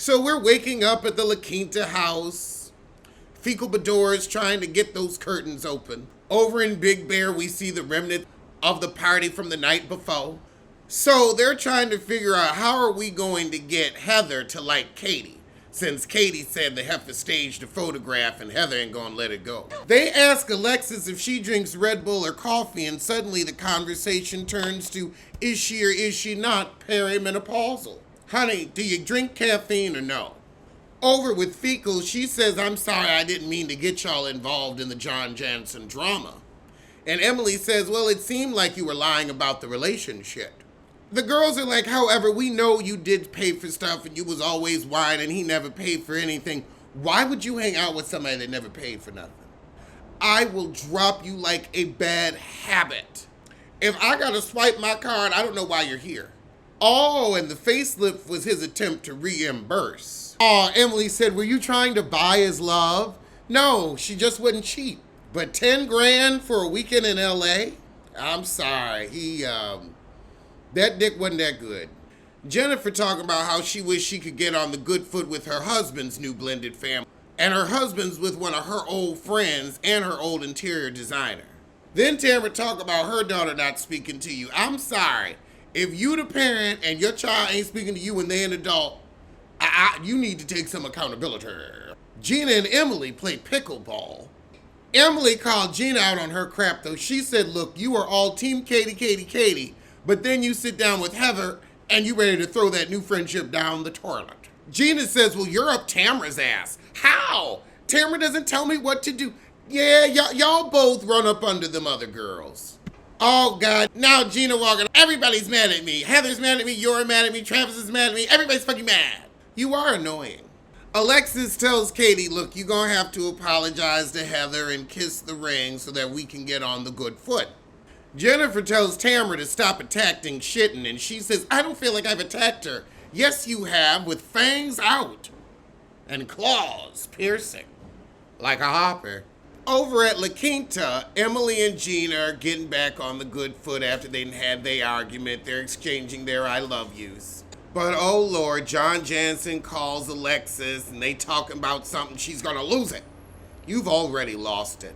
So we're waking up at the La Quinta house. Fecal Bador is trying to get those curtains open. Over in Big Bear, we see the remnant of the party from the night before. So they're trying to figure out how are we going to get Heather to like Katie, since Katie said the heifer staged a photograph and Heather ain't gonna let it go. They ask Alexis if she drinks Red Bull or coffee, and suddenly the conversation turns to is she or is she not perimenopausal? Honey, do you drink caffeine or no? Over with Fecal, she says, I'm sorry, I didn't mean to get y'all involved in the John Jansen drama. And Emily says, well, it seemed like you were lying about the relationship. The girls are like, however, we know you did pay for stuff and you was always whining and he never paid for anything. Why would you hang out with somebody that never paid for nothing? I will drop you like a bad habit. If I gotta swipe my card, I don't know why you're here. Oh, and the facelift was his attempt to reimburse. Oh, Emily said, were you trying to buy his love? No, she just wasn't cheap. But 10 grand for a weekend in LA? I'm sorry, that dick wasn't that good. Jennifer talking about how she wished she could get on the good foot with her husband's new blended family. And her husband's with one of her old friends and her old interior designer. Then Tamara talk about her daughter not speaking to you. I'm sorry. If you the parent and your child ain't speaking to you when they're an adult, you need to take some accountability. Gina and Emily play pickleball. Emily called Gina out on her crap though. She said, look, you are all team Katie, but then you sit down with Heather and you ready to throw that new friendship down the toilet. Gina says, well, you're up Tamara's ass. How? Tamara doesn't tell me what to do. Yeah, y'all both run up under them other girls. Oh, God. Now Gina walking. Everybody's mad at me. Heather's mad at me. You're mad at me. Travis is mad at me. Everybody's fucking mad. You are annoying. Alexis tells Katie, look, you're going to have to apologize to Heather and kiss the ring so that we can get on the good foot. Jennifer tells Tamara to stop attacking Shitten, and she says, I don't feel like I've attacked her. Yes, you have, with fangs out and claws piercing like a hopper. Over at La Quinta, Emily and Gina are getting back on the good foot after they had their argument. They're exchanging their I love yous. But oh Lord, John Jansen calls Alexis and they talking about something. She's gonna lose it. You've already lost it.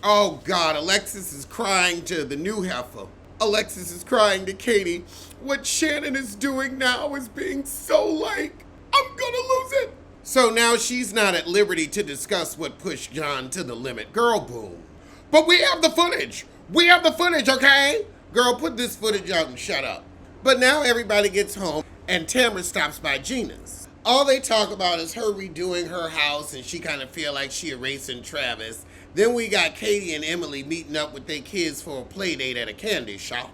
Oh God, Alexis is crying to the new heifer. Alexis is crying to Katie. What Shannon is doing now is being so like, I'm gonna lose it. So now she's not at liberty to discuss what pushed John to the limit. Girl, boom. But we have the footage. We have the footage, okay? Girl, put this footage out and shut up. But now everybody gets home and Tamara stops by Gina's. All they talk about is her redoing her house and she kind of feel like she erasing Travis. Then we got Katie and Emily meeting up with their kids for a play date at a candy shop.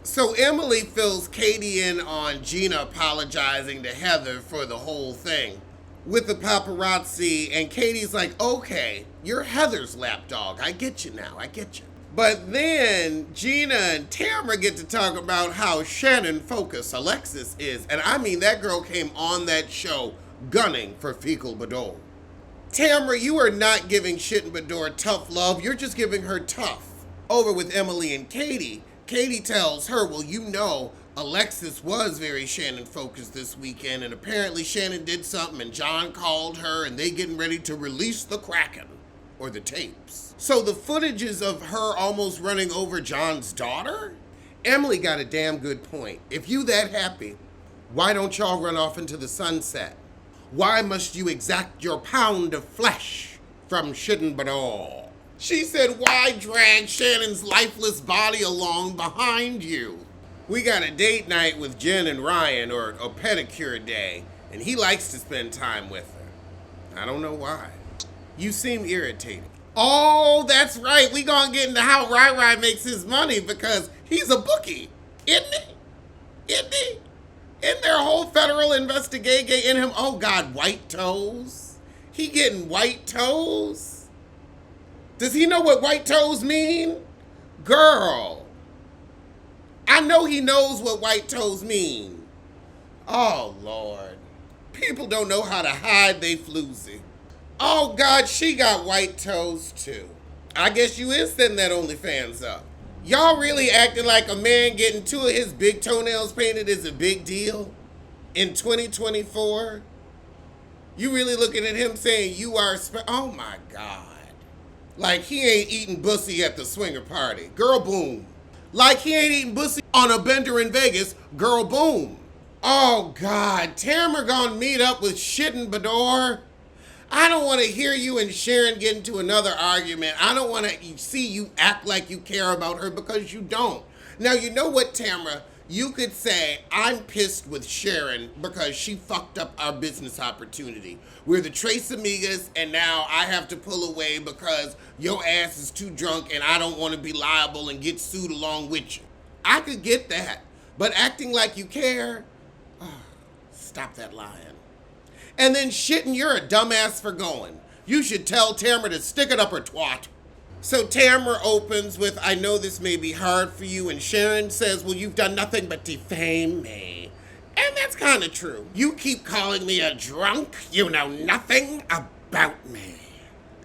So Emily fills Katie in on Gina apologizing to Heather for the whole thing with the paparazzi, and Katie's like, okay, you're Heather's lapdog. I get you now, I get you. But then Gina and Tamara get to talk about how Shannon focused Alexis is, and I mean that girl came on that show gunning for Fecal Bador. Tamara, you are not giving Shitten Bador tough love, you're just giving her tough. Over with Emily and Katie, Katie tells her, well, you know, Alexis was very Shannon focused this weekend, and apparently Shannon did something and John called her and they getting ready to release the Kraken, or the tapes. So the footage is of her almost running over John's daughter? Emily got a damn good point. If you that happy, why don't y'all run off into the sunset? Why must you exact your pound of flesh from Shitten Bador? She said, why drag Shannon's lifeless body along behind you? We got a date night with Jen and Ryan, or a pedicure day, and he likes to spend time with her. I don't know why. You seem irritated. Oh, that's right. We gonna get into how Rai makes his money because he's a bookie, isn't he? Isn't he? Isn't there a whole federal investigation in him? Oh God, white toes? He getting white toes? Does he know what white toes mean? Girl, I know he knows what white toes mean. Oh, Lord. People don't know how to hide they floozy. Oh, God, she got white toes, too. I guess you is setting that OnlyFans up. Y'all really acting like a man getting 2 of his big toenails painted is a big deal in 2024? You really looking at him saying you are, oh my God. Like he ain't eating bussy at the swinger party. Girl, boom. Like he ain't eating bussy on a bender in Vegas. Girl, boom. Oh God, Tamara gonna meet up with Shittin' Bador. I don't want to hear you and Sharon get into another argument. I don't want to see you act like you care about her because you don't. Now, you know what, Tamara? You could say, I'm pissed with Sharon because she fucked up our business opportunity. We're the Trace Amigas, and now I have to pull away because your ass is too drunk and I don't want to be liable and get sued along with you. I could get that. But acting like you care, stop that lying. And then Shittin', you're a dumbass for going. You should tell Tamara to stick it up her twat. So Tamara opens with, I know this may be hard for you, and Sharon says, well, you've done nothing but defame me. And that's kind of true. You keep calling me a drunk. You know nothing about me.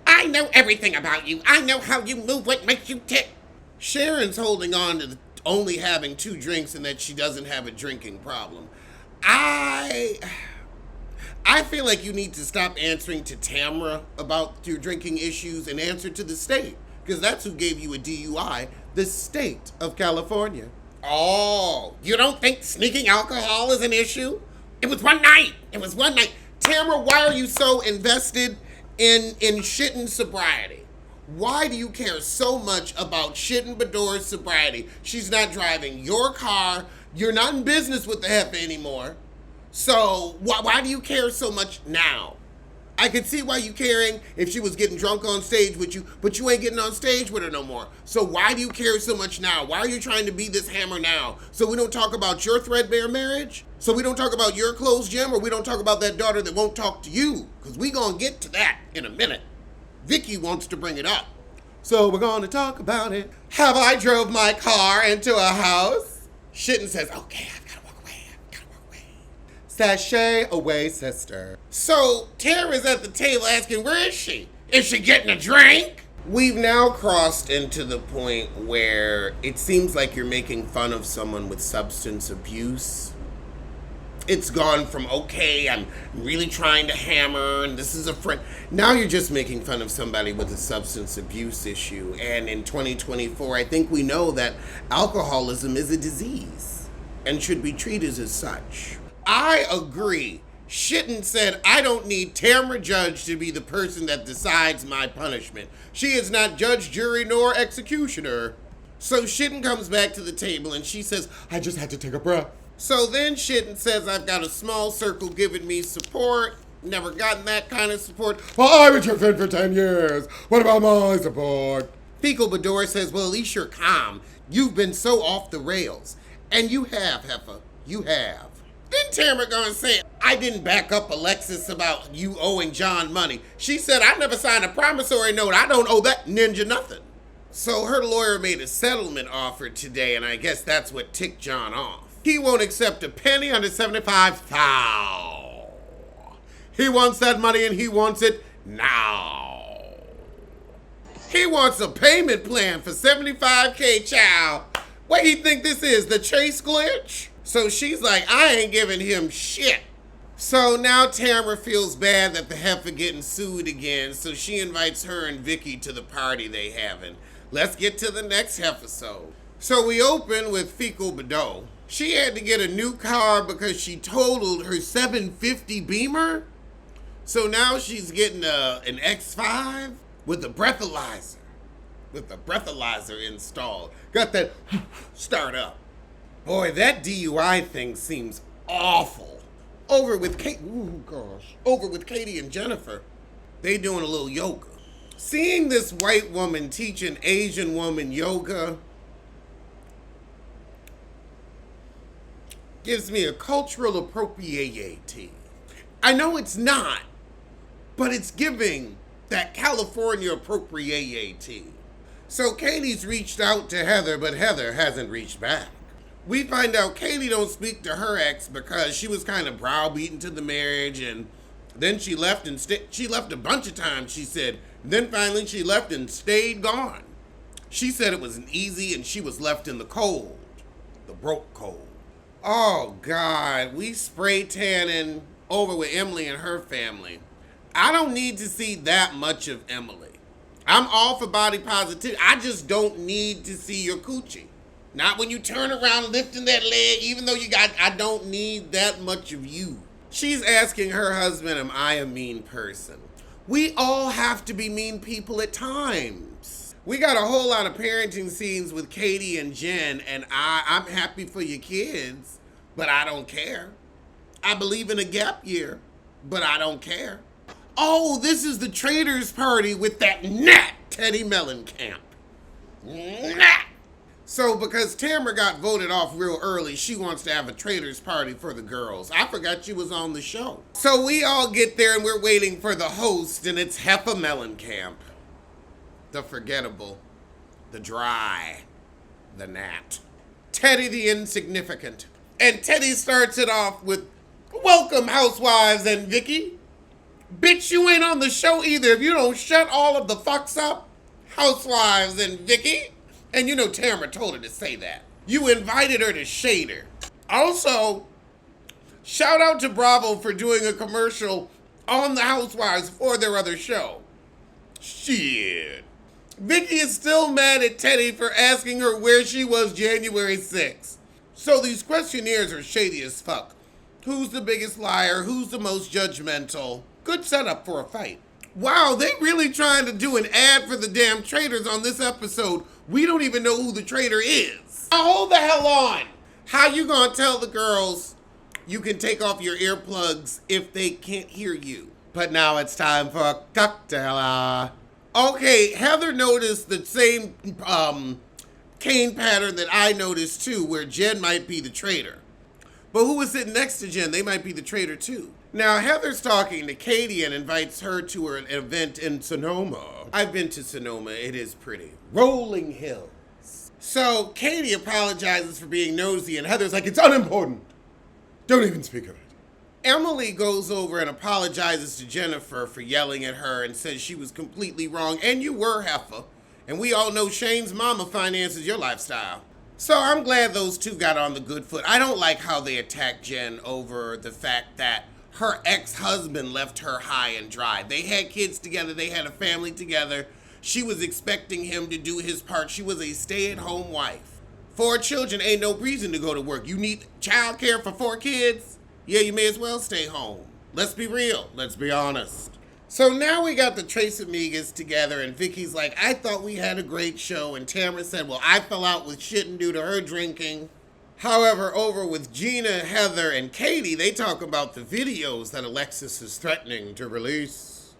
I know everything about you. I know how you move, what makes you tick. Sharon's holding on to only having 2 drinks and that she doesn't have a drinking problem. I feel like you need to stop answering to Tamara about your drinking issues and answer to the state, because that's who gave you a DUI, the state of California. Oh, you don't think sneaking alcohol is an issue? It was one night. Tamara, why are you so invested in Shittin' sobriety? Why do you care so much about Shittin' Bador's sobriety? She's not driving your car. You're not in business with the heifer anymore. So why do you care so much now? I could see why you caring if she was getting drunk on stage with you, but you ain't getting on stage with her no more. So why do you care so much now? Why are you trying to be this hammer now? So we don't talk about your threadbare marriage? So we don't talk about your closed gym, or we don't talk about that daughter that won't talk to you? Because we gonna get to that in a minute. Vicky wants to bring it up. So we're gonna talk about it. Have I drove my car into a house? Shittin' says, okay, I've gotta walk away. Sashay away, sister. So Tara's at the table asking, where is she? Is she getting a drink? We've now crossed into the point where it seems like you're making fun of someone with substance abuse. It's gone from, okay, I'm really trying to hammer, and this is a friend. Now you're just making fun of somebody with a substance abuse issue. And in 2024, I think we know that alcoholism is a disease and should be treated as such. I agree. Shittin' said, I don't need Tamara Judge to be the person that decides my punishment. She is not judge, jury, nor executioner. So Shittin' comes back to the table and she says, I just had to take a breath. So then Shittin' says, I've got a small circle giving me support. Never gotten that kind of support. Well, I was your friend for 10 years. What about my support? Fecal Bador says, well, at least you're calm. You've been so off the rails. And you have, heifer. You have. Then Tamara gonna say, I didn't back up Alexis about you owing John money. She said, I never signed a promissory note. I don't owe that ninja nothing. So her lawyer made a settlement offer today, and I guess that's what ticked John off. He won't accept a penny under 75,000. He wants that money and he wants it now. He wants a payment plan for $75K, child. What do you think this is, the Chase glitch? So she's like, I ain't giving him shit. So now Tamara feels bad that the heifer getting sued again, so she invites her and Vicky to the party they having. Let's get to the next episode. So we open with Fecal Bador. She had to get a new car because she totaled her 750 Beamer. So now she's getting an X5 with a breathalyzer. Installed. Got that start up. Boy, that DUI thing seems awful. Over with Katie and Jennifer. They doing a little yoga. Seeing this white woman teach an Asian woman yoga gives me a cultural appropriation. I know it's not, but it's giving that California appropriation. So Katie's reached out to Heather, but Heather hasn't reached back. We find out Katie don't speak to her ex because she was kind of browbeaten to the marriage, and then she left and she left a bunch of times, she said. Then finally she left and stayed gone. She said it wasn't easy and she was left in the cold, the broke cold. Oh God, we spray tanning over with Emily and her family. I don't need to see that much of Emily. I'm all for body positivity. I just don't need to see your coochie. Not when you turn around lifting that leg, even though I don't need that much of you. She's asking her husband, am I a mean person? We all have to be mean people at times. We got a whole lot of parenting scenes with Katie and Jen, and I'm happy for your kids, but I don't care. I believe in a gap year, but I don't care. Oh, this is the traitors party with that Nat Teddy Mellencamp. Nat. So because Tamara got voted off real early, she wants to have a traitors party for the girls. I forgot she was on the show. So we all get there and we're waiting for the host, and it's Heffa Mellencamp. The forgettable, the dry, the Nat. Teddy the insignificant. And Teddy starts it off with, welcome housewives and Vicky. Bitch, you ain't on the show either if you don't shut all of the fucks up. Housewives and Vicky. And you know Tamara told her to say that. You invited her to shade her. Also, shout out to Bravo for doing a commercial on the Housewives for their other show. Shit. Vicky is still mad at Teddy for asking her where she was January 6th. So these questionnaires are shady as fuck. Who's the biggest liar? Who's the most judgmental? Good setup for a fight. Wow, they really trying to do an ad for the damn traitors on this episode. We don't even know who the traitor is. Now hold the hell on. How you gonna tell the girls you can take off your earplugs if they can't hear you? But now it's time for a cocktail. Okay, Heather noticed the same cane pattern that I noticed too, where Jen might be the traitor. But who was sitting next to Jen? They might be the traitor too. Now, Heather's talking to Katie and invites her to an event in Sonoma. I've been to Sonoma. It is pretty. Rolling hills. So, Katie apologizes for being nosy, and Heather's like, it's unimportant. Don't even speak of it. Emily goes over and apologizes to Jennifer for yelling at her and says she was completely wrong, and you were, Heffa. And we all know Shane's mama finances your lifestyle. So I'm glad those two got on the good foot. I don't like how they attacked Jen over the fact that her ex-husband left her high and dry. They had kids together. They had a family together. She was expecting him to do his part. She was a stay-at-home wife. 4 children ain't no reason to go to work. You need childcare for 4 kids? Yeah, you may as well stay home. Let's be real. Let's be honest. So now we got the Trace Amigas together, and Vicky's like, I thought we had a great show. And Tamara said, well, I fell out with shit due to her drinking. However, over with Gina, Heather, and Katie, they talk about the videos that Alexis is threatening to release.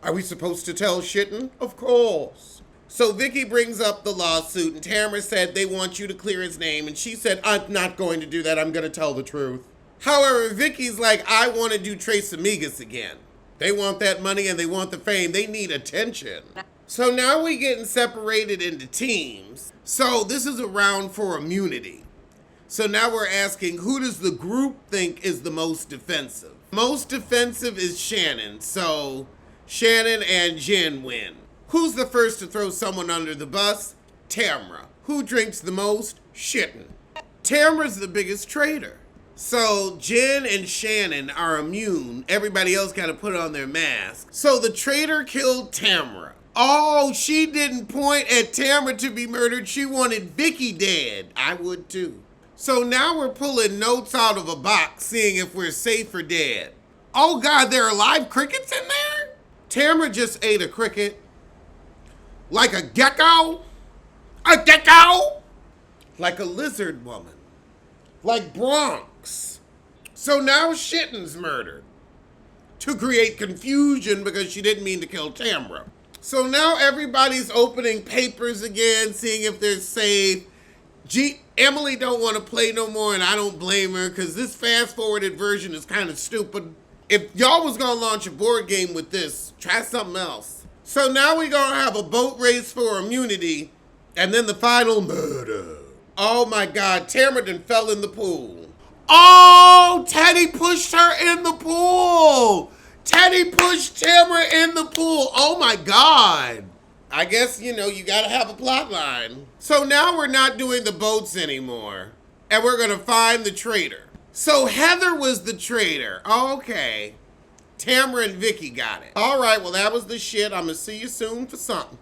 Are we supposed to tell Shitten? Of course. So Vicky brings up the lawsuit, and Tamara said they want you to clear his name, and she said, I'm not going to do that. I'm going to tell the truth. However, Vicky's like, I want to do Trace Amigas again. They want that money and they want the fame. They need attention. So now we getting separated into teams. So this is a round for immunity. So now we're asking, who does the group think is the most defensive? Most defensive is Shannon. So Shannon and Jen win. Who's the first to throw someone under the bus? Tamara. Who drinks the most? Shitten. Tamara's the biggest traitor. So Jen and Shannon are immune. Everybody else got to put on their mask. So the traitor killed Tamara. Oh, she didn't point at Tamara to be murdered. She wanted Vicky dead. I would too. So now we're pulling notes out of a box, seeing if we're safe or dead. Oh God, there are live crickets in there? Tamara just ate a cricket. Like a gecko? A gecko? Like a lizard woman. Like Bronx. So now Shitten's murdered. To create confusion because she didn't mean to kill Tamara. So now everybody's opening papers again, seeing if they're safe. Emily don't want to play no more, and I don't blame her, because this fast-forwarded version is kind of stupid. If y'all was going to launch a board game with this, try something else. So now we're going to have a boat race for immunity, and then the final murder. Oh my God, Tamara done fell in the pool. Oh, Teddy pushed her in the pool. Teddy pushed Tamara in the pool. Oh my God. I guess, you gotta have a plot line. So now we're not doing the boats anymore, and we're gonna find the traitor. So Heather was the traitor. Okay. Tamara and Vicky got it. All right, well, that was the shit. I'm going to see you soon for something.